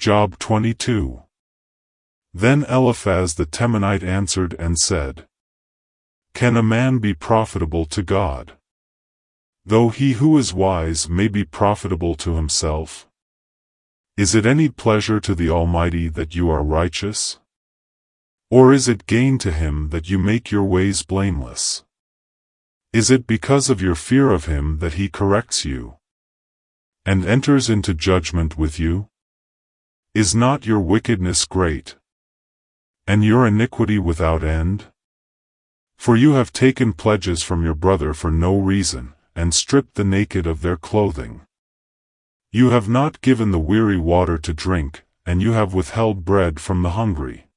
Job 22. Then Eliphaz the Temanite answered and said, Can a man be profitable to God? Though he who is wise may be profitable to himself. Is it any pleasure to the Almighty that you are righteous? Or is it gain to him that you make your ways blameless? Is it because of your fear of him that he corrects you, and enters into judgment with you? Is not your wickedness great, and your iniquity without end? For you have taken pledges from your brother for no reason, and stripped the naked of their clothing. You have not given the weary water to drink, and you have withheld bread from the hungry.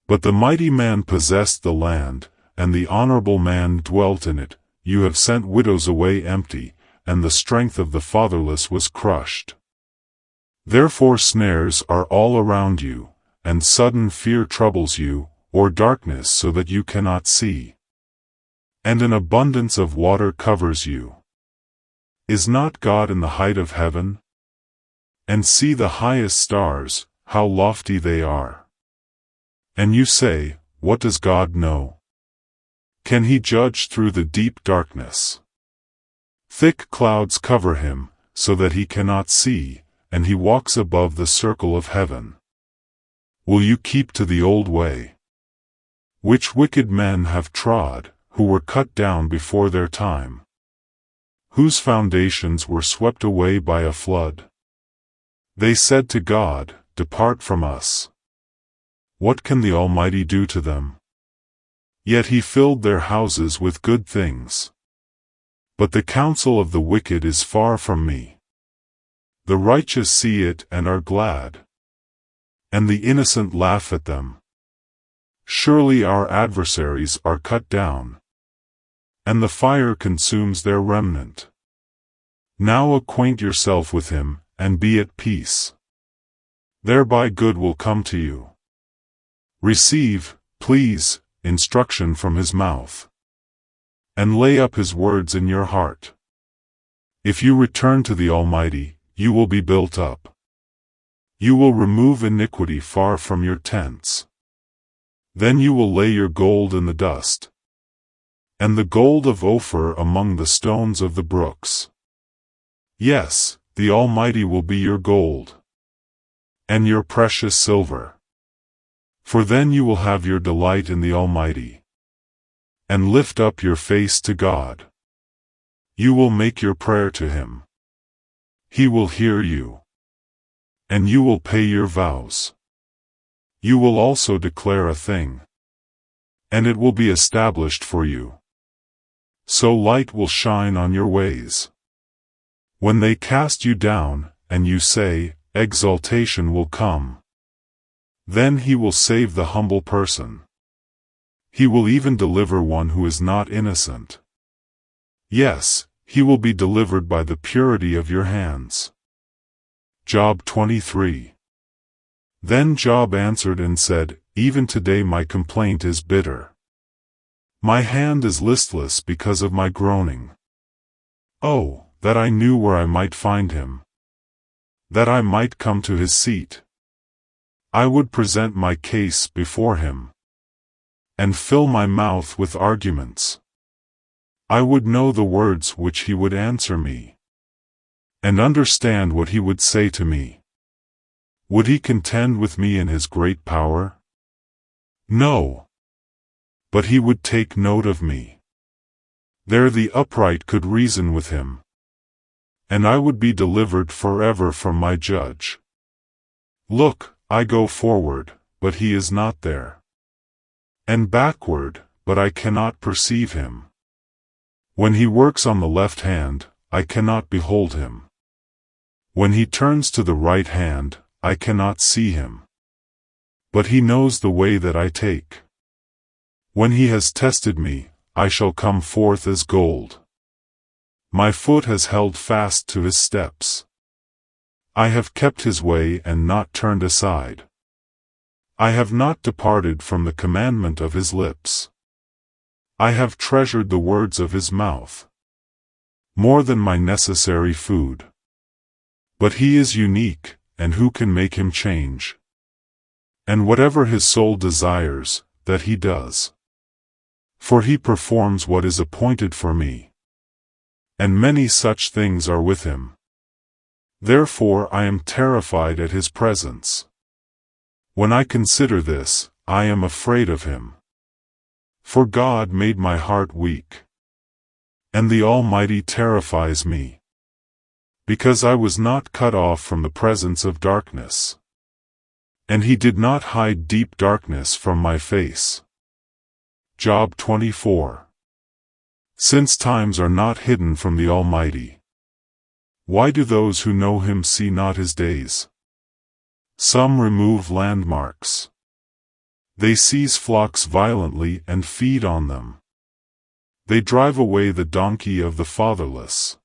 But the mighty man possessed the land, and the honorable man dwelt in it. You have sent widows away empty, and the strength of the fatherless was crushed. Therefore snares are all around you, and sudden fear troubles you, or darkness so that you cannot see. And an abundance of water covers you. Is not God in the height of heaven? And see the highest stars, how lofty they are. And you say, What does God know? Can he judge through the deep darkness? Thick clouds cover him, so that he cannot see, and he walks above the circle of heaven. Will you keep to the old way, which wicked men have trod, who were cut down before their time, whose foundations were swept away by a flood? They said to God, Depart from us. What can the Almighty do to them? Yet he filled their houses with good things. But the counsel of the wicked is far from me. The righteous see it and are glad, and the innocent laugh at them. Surely our adversaries are cut down, and the fire consumes their remnant. Now acquaint yourself with him, and be at peace. Thereby good will come to you. Receive, please, instruction from his mouth, and lay up his words in your heart. If you return to the Almighty, you will be built up. You will remove iniquity far from your tents. Then you will lay your gold in the dust, and the gold of Ophir among the stones of the brooks. Yes, the Almighty will be your gold, and your precious silver. For then you will have your delight in the Almighty, and lift up your face to God. You will make your prayer to him. He will hear you, and you will pay your vows. You will also declare a thing, and it will be established for you. So light will shine on your ways. When they cast you down, and you say, Exaltation will come, then he will save the humble person. He will even deliver one who is not innocent. Yes, he will be delivered by the purity of your hands. Job 23. Then Job answered and said, Even today my complaint is bitter. My hand is listless because of my groaning. Oh, that I knew where I might find him, that I might come to his seat. I would present my case before him, and fill my mouth with arguments. I would know the words which he would answer me, and understand what he would say to me. Would he contend with me in his great power? No. But he would take note of me. There the upright could reason with him, and I would be delivered forever from my judge. Look, I go forward, but he is not there, and backward, but I cannot perceive him. When he works on the left hand, I cannot behold him. When he turns to the right hand, I cannot see him. But he knows the way that I take. When he has tested me, I shall come forth as gold. My foot has held fast to his steps. I have kept his way and not turned aside. I have not departed from the commandment of his lips. I have treasured the words of his mouth, more than my necessary food. But he is unique, and who can make him change? And whatever his soul desires, that he does. For he performs what is appointed for me. And many such things are with him. Therefore I am terrified at his presence. When I consider this, I am afraid of him. For God made my heart weak. And the Almighty terrifies me. Because I was not cut off from the presence of darkness. And he did not hide deep darkness from my face. Job 24. Since times are not hidden from the Almighty, why do those who know him see not his days? Some remove landmarks. They seize flocks violently and feed on them. They drive away the donkey of the fatherless.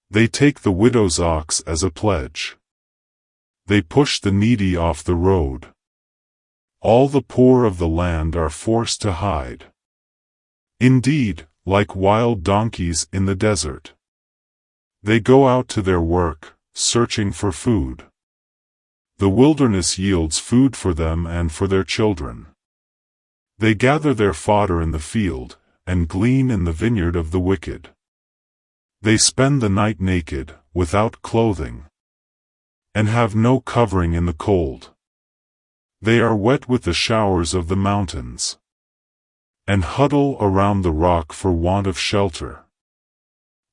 They take the widow's ox as a pledge. They push the needy off the road. All the poor of the land are forced to hide. Indeed, like wild donkeys in the desert. They go out to their work, searching for food. The wilderness yields food for them and for their children. They gather their fodder in the field, and glean in the vineyard of the wicked. They spend the night naked, without clothing, and have no covering in the cold. They are wet with the showers of the mountains, and huddle around the rock for want of shelter.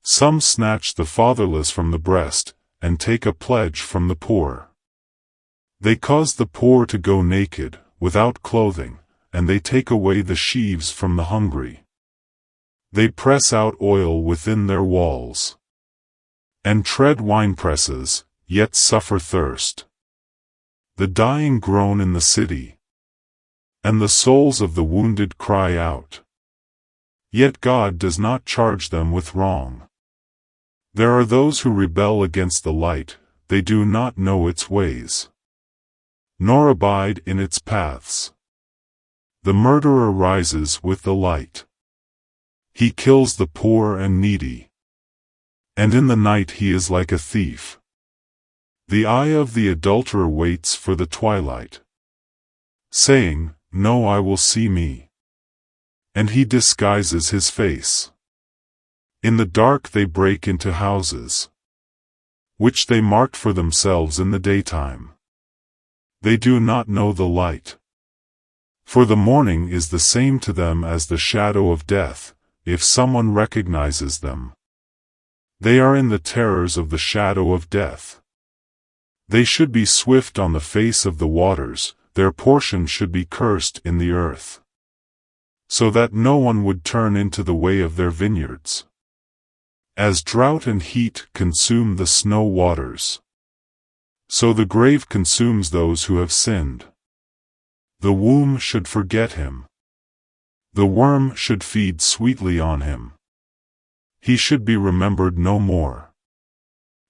Some snatch the fatherless from the breast, and take a pledge from the poor. They cause the poor to go naked, without clothing, and they take away the sheaves from the hungry. They press out oil within their walls, and tread winepresses, yet suffer thirst. The dying groan in the city, and the souls of the wounded cry out. Yet God does not charge them with wrong. There are those who rebel against the light, they do not know its ways, nor abide in its paths. The murderer rises with the light. He kills the poor and needy. And in the night he is like a thief. The eye of the adulterer waits for the twilight, saying, No eye will see me. And he disguises his face. In the dark they break into houses, which they marked for themselves in the daytime. They do not know the light. For the morning is the same to them as the shadow of death, if someone recognizes them. They are in the terrors of the shadow of death. They should be swift on the face of the waters, their portion should be cursed in the earth, so that no one would turn into the way of their vineyards. As drought and heat consume the snow waters, so the grave consumes those who have sinned. The womb should forget him. The worm should feed sweetly on him. He should be remembered no more.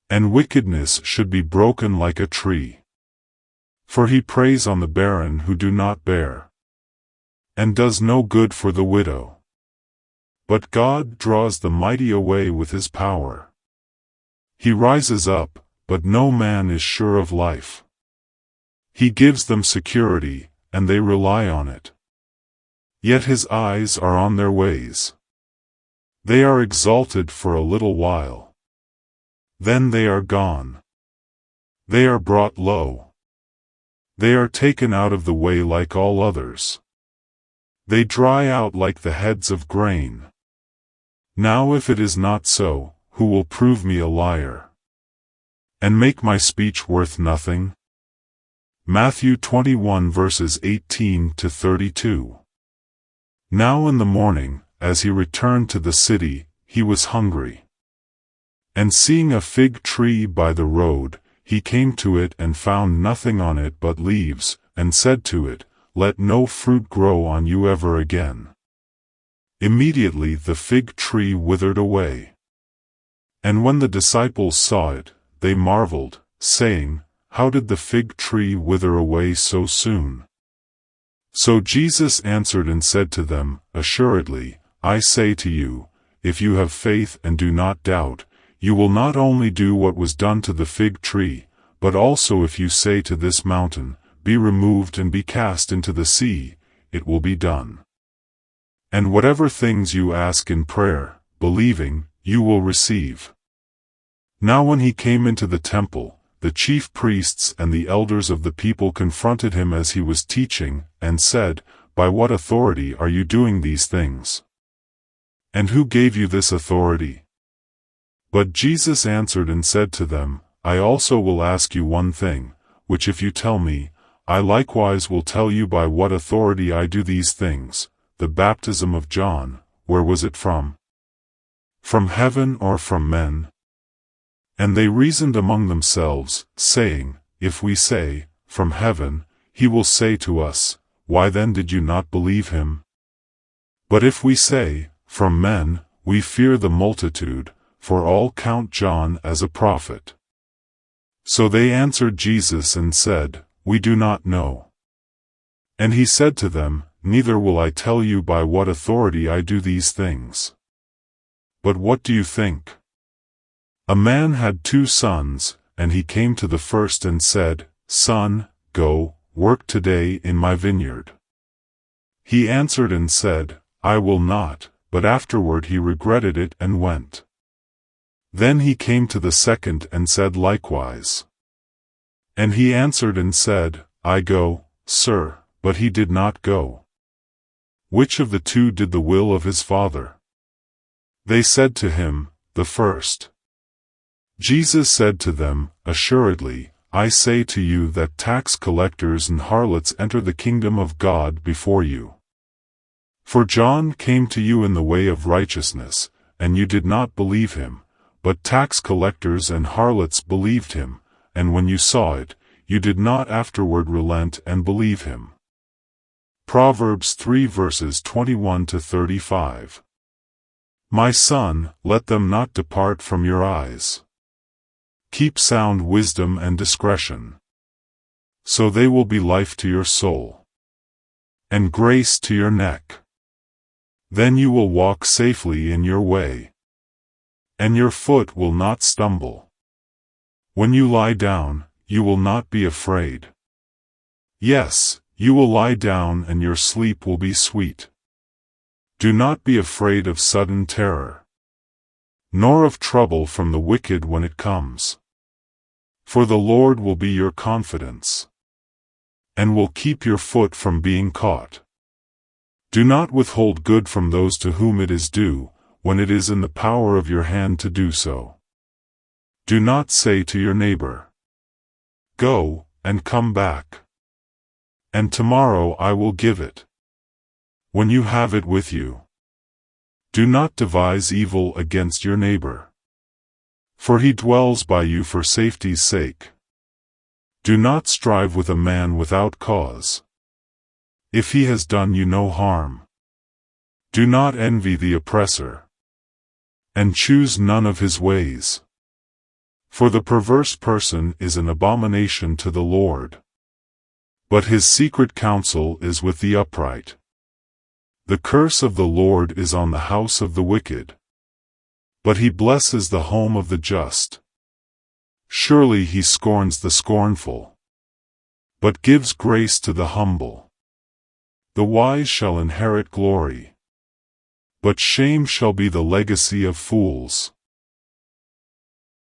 And wickedness should be broken like a tree. For he preys on the barren who do not bear, and does no good for the widow. But God draws the mighty away with his power. He rises up, but no man is sure of life. He gives them security, and they rely on it. Yet his eyes are on their ways. They are exalted for a little while. Then they are gone. They are brought low. They are taken out of the way like all others. They dry out like the heads of grain. Now if it is not so, who will prove me a liar, and make my speech worth nothing? Matthew 21 verses 18 to 32. Now in the morning, as he returned to the city, he was hungry. And seeing a fig tree by the road, he came to it and found nothing on it but leaves, and said to it, Let no fruit grow on you ever again. Immediately the fig tree withered away. And when the disciples saw it, they marveled, saying, How did the fig tree wither away so soon? So Jesus answered and said to them, Assuredly, I say to you, if you have faith and do not doubt, you will not only do what was done to the fig tree, but also if you say to this mountain, Be removed and be cast into the sea, it will be done. And whatever things you ask in prayer, believing, you will receive." Now when he came into the temple, the chief priests and the elders of the people confronted him as he was teaching, and said, "By what authority are you doing these things? And who gave you this authority?" But Jesus answered and said to them, "I also will ask you one thing, which if you tell me, I likewise will tell you by what authority I do these things. The baptism of John, where was it from? From heaven or from men?" And they reasoned among themselves, saying, "If we say, From heaven, he will say to us, Why then did you not believe him? But if we say, From men, we fear the multitude, for all count John as a prophet." So they answered Jesus and said, "We do not know." And he said to them, "Neither will I tell you by what authority I do these things. But what do you think? A man had 2 sons, and he came to the first and said, 'Son, go, work today in my vineyard.' He answered and said, 'I will not,' but afterward he regretted it and went. Then he came to the second and said likewise. And he answered and said, 'I go, sir,' but he did not go. Which of the 2 did the will of his father?" They said to him, "The first." Jesus said to them, "Assuredly, I say to you that tax collectors and harlots enter the kingdom of God before you. For John came to you in the way of righteousness, and you did not believe him, but tax collectors and harlots believed him, and when you saw it, you did not afterward relent and believe him." Proverbs 3 verses 21 to 35. "My son, let them not depart from your eyes. Keep sound wisdom and discretion. So they will be life to your soul, and grace to your neck. Then you will walk safely in your way, and your foot will not stumble. When you lie down, you will not be afraid. Yes, you will lie down and your sleep will be sweet. Do not be afraid of sudden terror, nor of trouble from the wicked when it comes. For the Lord will be your confidence, and will keep your foot from being caught. Do not withhold good from those to whom it is due, when it is in the power of your hand to do so. Do not say to your neighbor, 'Go, and come back, and tomorrow I will give it,' when you have it with you. Do not devise evil against your neighbor, for he dwells by you for safety's sake. Do not strive with a man without cause, if he has done you no harm. Do not envy the oppressor, and choose none of his ways. For the perverse person is an abomination to the Lord, but his secret counsel is with the upright. The curse of the Lord is on the house of the wicked, but he blesses the home of the just. Surely he scorns the scornful, but gives grace to the humble. The wise shall inherit glory, but shame shall be the legacy of fools.